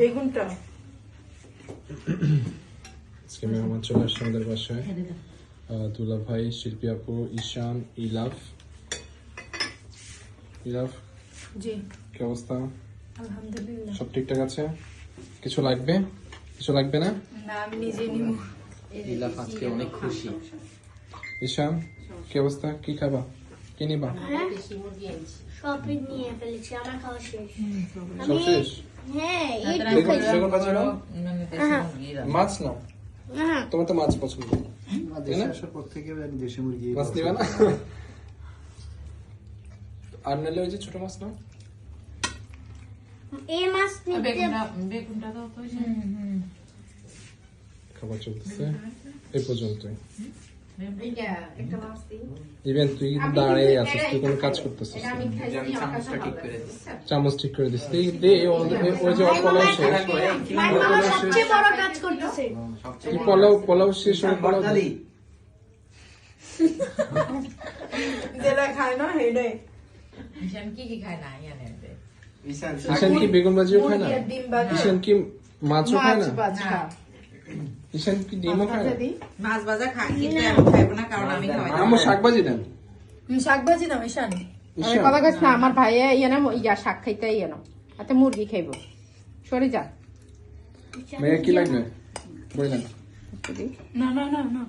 বেগুনটা আজকে মেহমান চলে আসছে আমাদের বাসায়। দুলা ভাই, শিল্পী আপু, ঈশান, ইলাফ। ইলাফ, জি কি অবস্থা? আলহামদুলিল্লাহ। সব ঠিকঠাক আছে? কিছু লাগবে? কিছু লাগবে না? না আমি নিজে নিব। ইলাফ আজকে অনেক খুশি। ঈশান, কি অবস্থা? কি খাবা? কি নিবা? সবই নিয়ে ফেলেছি, আমার খাওয়া শেষ। সব শেষ? হ্যাঁ, বেগুন ভাজি নাও? মাছ নাও? হ্যাঁ, তোমার তো মাছ পছন্দ, দেশে আসার পর থেকে আমি দেশি মুরগি মাছ নিবা না? আর নাহলে ওই যে ছোট মাছ নাও। এই মাছ নিতে বেগুনটা তো খাবার চলতেছে এই পর্যন্তই। একটা মাছ দিই। ইভেন তুই কিন্তু দাঁড়িয়ে আছিস, তুই কোনো কাজ করতেছিস না। আমি চামচটা ঠিক করে দিই। চামচ ঠিক করে দিস। দে ওই যে পোলাও শেষ। মামা সবচেয়ে বড় কাজ করতেছে। কি পোলাও শেষ হয়ে পোলাও দে। যেটা খায় না হেডে ঈশান কি খায় না ইয়ানে ঈশান কি বেগুন ভাজিও খায় না? ডিম ভাজি ঈশান কি মাছও খায় না? মাছ খা ঈশান কি ডিমও খায় না? মাছ ভাজা খায় কিন্তু আমি খাইবো না কারণ আমি খাওয়াই আমার শাক ভাজি দেন। শাক ভাজি দাও ঈশান। আমি কথা কইছ না আমার ভাই ইয়া শাক খাইতে ইয়েন আতে মুরগি খাইব সরে যা মেয়ে কি লাগবে বললেন? না না না না